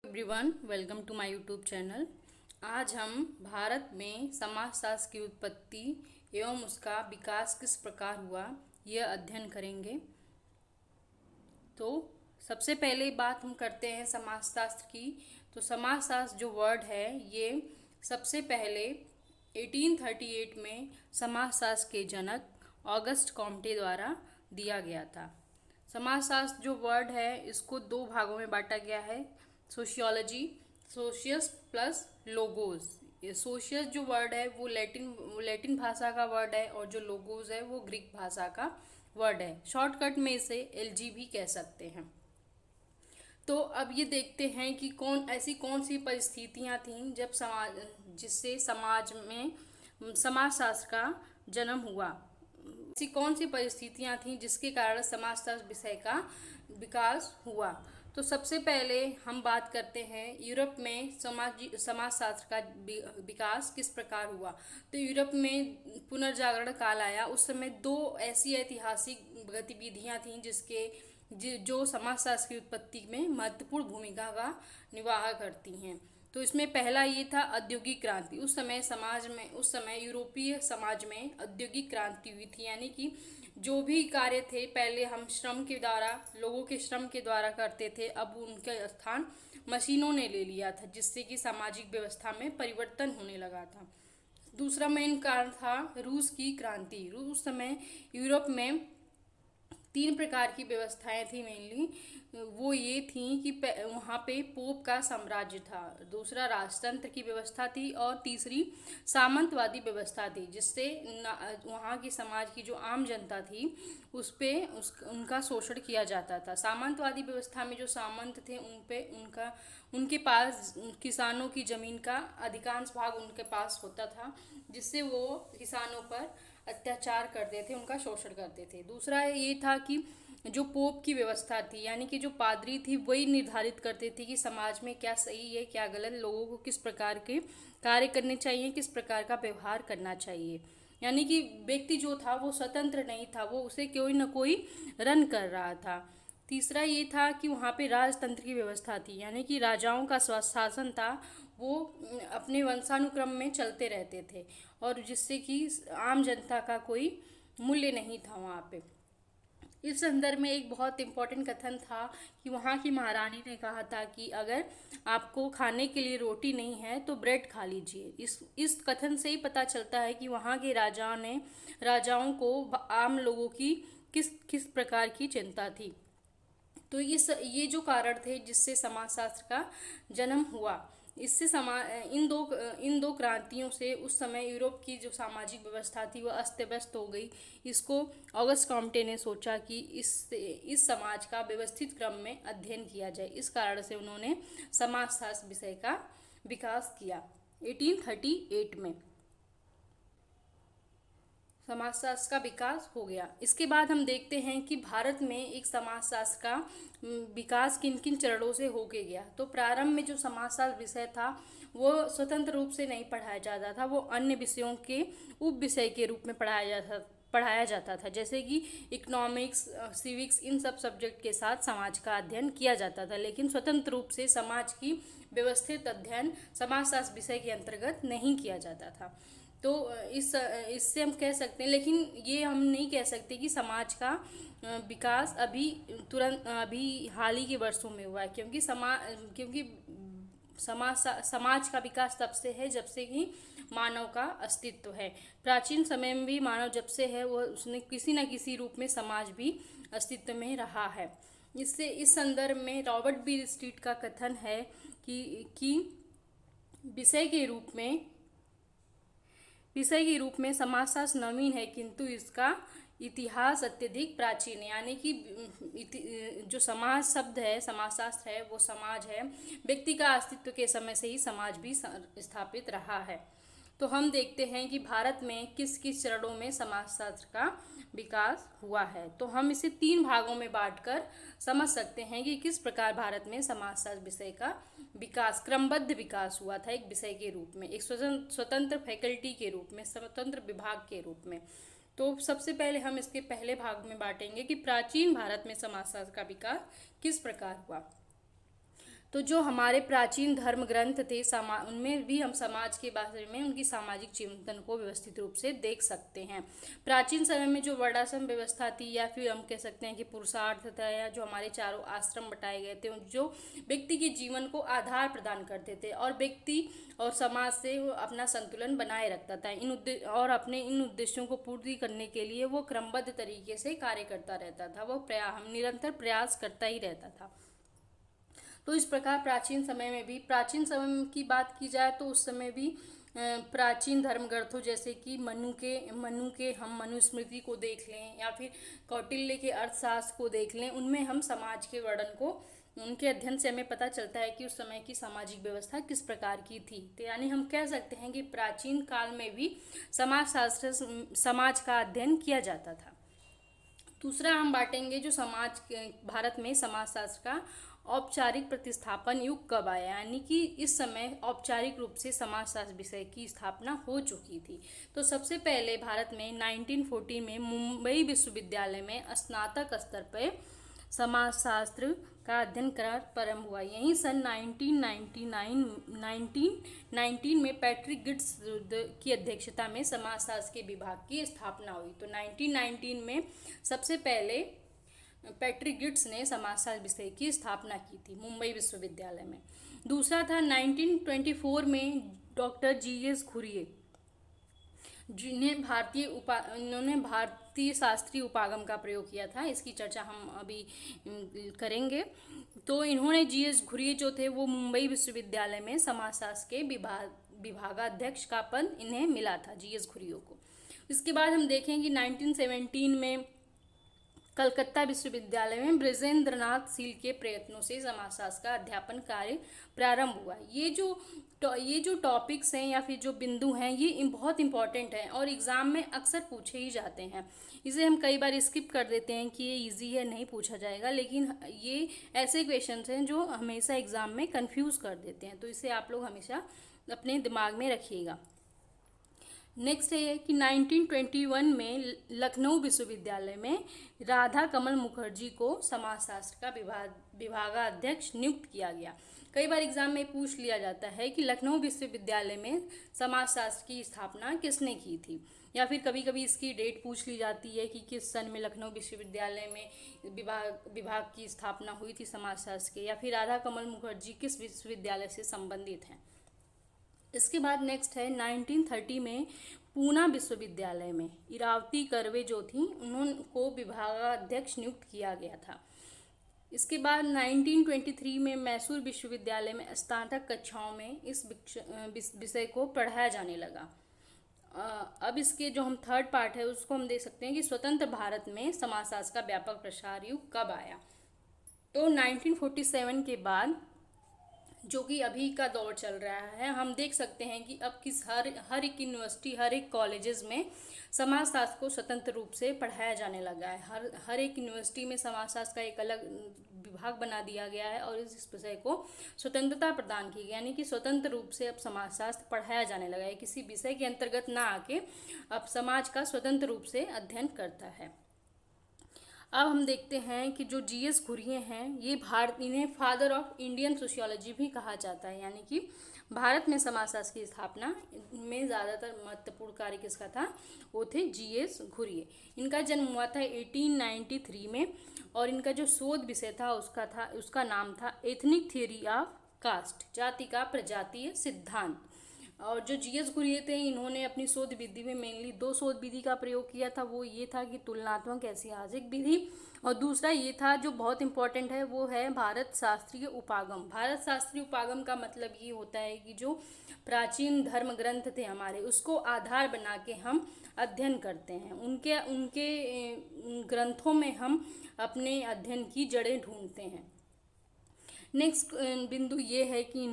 Everyone, welcome to my YouTube channel. आज हम भारत में समाजशास्त्र की उत्पत्ति एवं उसका विकास किस प्रकार हुआ यह अध्ययन करेंगे। तो सबसे पहले बात हम करते हैं समाजशास्त्र की। तो समाजशास्त्र जो वर्ड है ये सबसे पहले 1838 में समाजशास्त्र के जनक ऑगस्ट कॉम्टे द्वारा दिया गया था। समाजशास्त्र जो वर्ड है इसको दो भागों में बांटा गया है, सोशियोलॉजी, सोशियस प्लस लोगोस। सोशियस जो वर्ड है वो लैटिन भाषा का वर्ड है और जो लोगोस है वो ग्रीक भाषा का वर्ड है। शॉर्टकट में इसे एलजी भी कह सकते हैं। तो अब ये देखते हैं कि कौन सी परिस्थितियां थीं जब जिससे समाज में समाजशास्त्र का जन्म हुआ। ऐसी कौन सी परिस्थितियां थीं जिसके कारण समाजशास्त्र विषय का विकास हुआ। तो सबसे पहले हम बात करते हैं यूरोप में समाजशास्त्र का विकास किस प्रकार हुआ। तो यूरोप में पुनर्जागरण काल आया। उस समय दो ऐसी ऐतिहासिक गतिविधियां थीं जो समाजशास्त्र की उत्पत्ति में महत्वपूर्ण भूमिका का निर्वाह करती हैं। तो इसमें पहला ये था औद्योगिक क्रांति। उस समय यूरोपीय समाज में औद्योगिक क्रांति हुई थी, यानी कि जो भी कार्य थे पहले हम लोगों के श्रम के द्वारा करते थे, अब उनका स्थान मशीनों ने ले लिया था, जिससे कि सामाजिक व्यवस्था में परिवर्तन होने लगा था। दूसरा मेन कारण था रूस की क्रांति। उस समय यूरोप में तीन प्रकार की व्यवस्थाएं थी मेनली। वो ये थी कि वहाँ पे पोप का साम्राज्य था, दूसरा राजतंत्र की व्यवस्था थी और तीसरी सामंतवादी व्यवस्था थी, जिससे वहाँ की समाज की जो आम जनता थी उनका शोषण किया जाता था। सामंतवादी व्यवस्था में जो सामंत थे उनके पास किसानों की जमीन का अधिकांश भाग उनके पास होता था, जिससे वो किसानों पर अत्याचार करते थे, उनका शोषण करते थे। दूसरा ये था कि जो पोप की व्यवस्था थी, यानी कि जो पादरी थी वही निर्धारित करते थे कि समाज में क्या सही है क्या गलत, लोगों को किस प्रकार के कार्य करने चाहिए, किस प्रकार का व्यवहार करना चाहिए। यानी कि व्यक्ति जो था वो स्वतंत्र नहीं था, वो उसे कोई न कोई रन कर रहा था। तीसरा ये था कि वहाँ पे राजतंत्र की व्यवस्था थी, यानी कि राजाओं का शासन था, वो अपने वंशानुक्रम में चलते रहते थे और जिससे कि आम जनता का कोई मूल्य नहीं था वहाँ पे। इस संदर्भ में एक बहुत इम्पोर्टेंट कथन था कि वहाँ की महारानी ने कहा था कि अगर आपको खाने के लिए रोटी नहीं है तो ब्रेड खा लीजिए। इस कथन से ही पता चलता है कि वहाँ के राजाओं को आम लोगों की किस प्रकार की चिंता थी। तो ये जो कारण थे जिससे समाजशास्त्र का जन्म हुआ। इससे इन दो क्रांतियों से उस समय यूरोप की जो सामाजिक व्यवस्था थी वह अस्त व्यस्त हो गई। इसको ऑगस्ट कॉम्टे ने सोचा कि इस समाज का व्यवस्थित क्रम में अध्ययन किया जाए। इस कारण से उन्होंने समाजशास्त्र विषय का विकास किया 1838 में। समाजशास्त्र का विकास हो गया। इसके बाद हम देखते हैं कि भारत में एक समाजशास्त्र का विकास किन किन चरणों से होके गया। तो प्रारंभ में जो समाजशास्त्र विषय था वो स्वतंत्र रूप से नहीं पढ़ाया जाता था, वो अन्य विषयों के उप विषय के रूप में पढ़ाया जाता था, जैसे कि इकोनॉमिक्स, सिविक्स, इन सब सब्जेक्ट के साथ समाज का अध्ययन किया जाता था। लेकिन स्वतंत्र रूप से समाज की व्यवस्थित अध्ययन समाजशास्त्र विषय के अंतर्गत नहीं किया जाता था। तो इससे हम कह सकते हैं, लेकिन ये हम नहीं कह सकते कि समाज का विकास अभी हाल ही के वर्षों में हुआ है, क्योंकि समाज का विकास तब से है जब से कि मानव का अस्तित्व है। प्राचीन समय में भी मानव जब से है वो उसने किसी न किसी रूप में समाज भी अस्तित्व में रहा है। इस संदर्भ में रॉबर्ट बी स्ट्रीट का कथन है कि विषय के रूप में समाजशास्त्र नवीन है, किंतु इसका इतिहास अत्यधिक प्राचीन है। यानी कि जो समाज शब्द है, समाजशास्त्र है, वो समाज है, व्यक्ति का अस्तित्व के समय से ही समाज भी स्थापित रहा है। तो हम देखते हैं कि भारत में किस किस चरणों में समाजशास्त्र का विकास हुआ है। तो हम इसे तीन भागों में बांटकर समझ सकते हैं कि किस प्रकार भारत में समाजशास्त्र विषय का विकास, क्रमबद्ध विकास हुआ था, एक विषय के रूप में, एक स्वतंत्र फैकल्टी के रूप में, स्वतंत्र विभाग के रूप में। तो सबसे पहले हम इसके पहले भाग में बांटेंगे कि प्राचीन भारत में समाजशास्त्र का विकास किस प्रकार हुआ। तो जो हमारे प्राचीन धर्म ग्रंथ थे उनमें भी हम समाज के बारे में उनकी सामाजिक चिंतन को व्यवस्थित रूप से देख सकते हैं। प्राचीन समय में जो वर्णाश्रम व्यवस्था थी, या फिर हम कह सकते हैं कि पुरुषार्थ था, या जो हमारे चारों आश्रम बताए गए थे, जो व्यक्ति के जीवन को आधार प्रदान करते थे और व्यक्ति और समाज से वो अपना संतुलन बनाए रखता था। और अपने इन उद्देश्यों को पूर्ति करने के लिए वो क्रमबद्ध तरीके से कार्य करता रहता था, वो निरंतर प्रयास करता ही रहता था। तो इस प्रकार प्राचीन समय की बात की जाए तो उस समय भी प्राचीन धर्म ग्रंथों जैसे कि हम मनुस्मृति को देख लें, या फिर कौटिल्य के अर्थशास्त्र को देख लें, उनमें हम समाज के वर्णन को, उनके अध्ययन से हमें पता चलता है कि उस समय की सामाजिक व्यवस्था किस प्रकार की थी। तो यानी हम कह सकते हैं कि प्राचीन काल में भी समाज का अध्ययन किया जाता था। दूसरा हम बांटेंगे जो भारत में समाजशास्त्र का औपचारिक प्रतिस्थापन युग कब आया, यानी कि इस समय औपचारिक रूप से समाजशास्त्र विषय की स्थापना हो चुकी थी। तो सबसे पहले भारत में 1940 में मुंबई विश्वविद्यालय में स्नातक स्तर पर समाजशास्त्र का अध्ययन प्रारंभ हुआ। यहीं सन 1919 में पैट्रिक गिट्स की अध्यक्षता में समाजशास्त्र के विभाग की स्थापना हुई। तो 1919 में सबसे पहले पैट्रिक गिट्स ने समाजशास्त्र विषय की स्थापना की थी मुंबई विश्वविद्यालय में। दूसरा था 1924 में डॉक्टर जीएस घुरिये, इन्होंने भारतीय शास्त्रीय उपागम का प्रयोग किया था। इसकी चर्चा हम अभी करेंगे। तो इन्होंने जीएस घुरिये जो थे वो मुंबई विश्वविद्यालय में समाजशास्त्र के विभागाध्यक्ष का पद इन्हें मिला था, जीएस घुरिये को। इसके बाद हम देखेंगे 1917 में कलकत्ता विश्वविद्यालय में ब्रजेंद्रनाथ सील के प्रयत्नों से समाजशास्त्र का अध्यापन कार्य प्रारंभ हुआ। ये जो टॉपिक्स हैं या फिर जो बिंदु हैं, ये बहुत इंपॉर्टेंट हैं और एग्ज़ाम में अक्सर पूछे ही जाते हैं। इसे हम कई बार स्किप कर देते हैं कि ये इजी है, नहीं पूछा जाएगा, लेकिन ये ऐसे क्वेश्चंस हैं जो हमेशा एग्ज़ाम में कंफ्यूज कर देते हैं। तो इसे आप लोग हमेशा अपने दिमाग में रखिएगा। नेक्स्ट है कि 1921 में लखनऊ विश्वविद्यालय में राधा कमल मुखर्जी को समाजशास्त्र का विभागाध्यक्ष नियुक्त किया गया। कई बार एग्जाम में पूछ लिया जाता है कि लखनऊ विश्वविद्यालय में समाजशास्त्र की स्थापना किसने की थी, या फिर कभी कभी इसकी डेट पूछ ली जाती है कि किस सन में लखनऊ विश्वविद्यालय में विभाग की स्थापना हुई थी समाजशास्त्र के, या फिर राधा कमल मुखर्जी किस विश्वविद्यालय से संबंधित हैं। इसके बाद नेक्स्ट है 1930 में पूना विश्वविद्यालय में इरावती कर्वे जो थी उनको विभागाध्यक्ष नियुक्त किया गया था। इसके बाद 1923 में मैसूर विश्वविद्यालय में स्नातक कक्षाओं में इस विषय को पढ़ाया जाने लगा। अब इसके जो हम थर्ड पार्ट है उसको हम देख सकते हैं कि स्वतंत्र भारत में समाजशास्त्र का व्यापक प्रसार युग कब आया। तो 1947 के बाद, जो कि अभी का दौर चल रहा है, हम देख सकते हैं कि अब हर एक यूनिवर्सिटी, हर एक कॉलेजेस में समाजशास्त्र को स्वतंत्र रूप से पढ़ाया जाने लगा है। हर एक यूनिवर्सिटी में समाजशास्त्र का एक अलग विभाग बना दिया गया है और इस विषय को स्वतंत्रता प्रदान की गई, यानी कि स्वतंत्र रूप से अब समाजशास्त्र पढ़ाया जाने लगा है, किसी विषय के अंतर्गत ना आके अब समाज का स्वतंत्र रूप से अध्ययन करता है। अब हम देखते हैं कि जो जीएस घुरिये हैं, इन्हें फादर ऑफ इंडियन सोशियोलॉजी भी कहा जाता है, यानी कि भारत में समाजशास्त्र की स्थापना में ज़्यादातर महत्वपूर्ण कार्य किसका था, वो थे जीएस घुरिये। इनका जन्म हुआ था 1893 में और इनका जो शोध विषय था उसका नाम था एथनिक थ्योरी ऑफ कास्ट, जाति का प्रजातीय सिद्धांत। और जो जीएस घुरिये थे, इन्होंने अपनी शोध विधि में मेनली 2 शोध विधि का प्रयोग किया था। वो ये था कि तुलनात्मक ऐतिहासिक विधि, और दूसरा ये था जो बहुत इंपॉर्टेंट है, वो है भारत शास्त्रीय उपागम। भारत शास्त्रीय उपागम का मतलब ये होता है कि जो प्राचीन धर्म ग्रंथ थे हमारे, उसको आधार बना के हम अध्ययन करते हैं। उनके ग्रंथों में हम अपने अध्ययन की जड़ें ढूंढते हैं। नेक्स्ट बिंदु ये है कि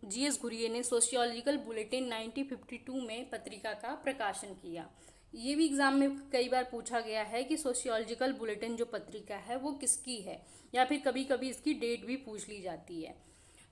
जीएस घुरिये ने सोशियोलॉजिकल बुलेटिन 1952 में पत्रिका का प्रकाशन किया। ये भी एग्जाम में कई बार पूछा गया है कि सोशियोलॉजिकल बुलेटिन जो पत्रिका है वो किसकी है, या फिर कभी कभी इसकी डेट भी पूछ ली जाती है।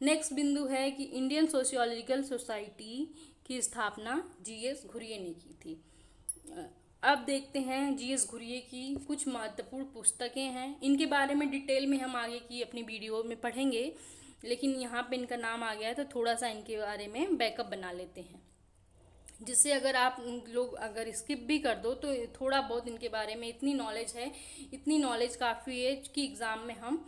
नेक्स्ट बिंदु है कि इंडियन सोशियोलॉजिकल सोसाइटी की स्थापना जीएस घुरिये ने की थी। अब देखते हैं जीएस घुरिये की कुछ महत्वपूर्ण पुस्तकें हैं, इनके बारे में डिटेल में हम आगे की अपनी वीडियो में पढ़ेंगे। लेकिन यहाँ पे इनका नाम आ गया है तो थोड़ा सा इनके बारे में बैकअप बना लेते हैं, जिससे अगर आप लोग अगर स्किप भी कर दो तो थोड़ा बहुत इनके बारे में इतनी नॉलेज है, इतनी नॉलेज काफ़ी है कि एग्ज़ाम में हम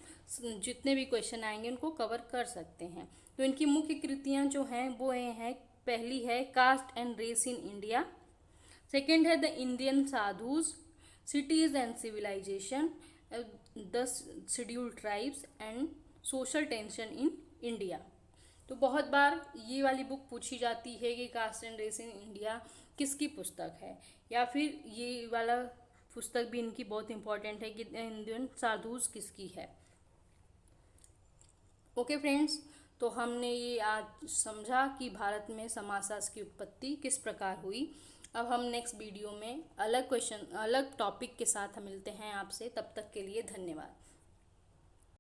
जितने भी क्वेश्चन आएंगे उनको कवर कर सकते हैं। तो इनकी मुख्य कृतियाँ जो हैं वो ये हैं, पहली है caste and race in India, second है the Indian Sadhus, cities and civilisation, the scheduled tribes and social tension in India. तो बहुत बार ये वाली बुक पूछी जाती है कि caste and race in India किसकी पुस्तक है, या फिर ये वाला पुस्तक भी इनकी बहुत इंपॉर्टेंट है कि इंडियन साधुज किसकी है। ओके फ्रेंड्स, तो हमने ये आज समझा कि भारत में समाजशास्त्र की उत्पत्ति किस प्रकार हुई। अब हम नेक्स्ट वीडियो में अलग क्वेश्चन अलग टॉपिक के साथ मिलते हैं आपसे, तब तक के लिए धन्यवाद।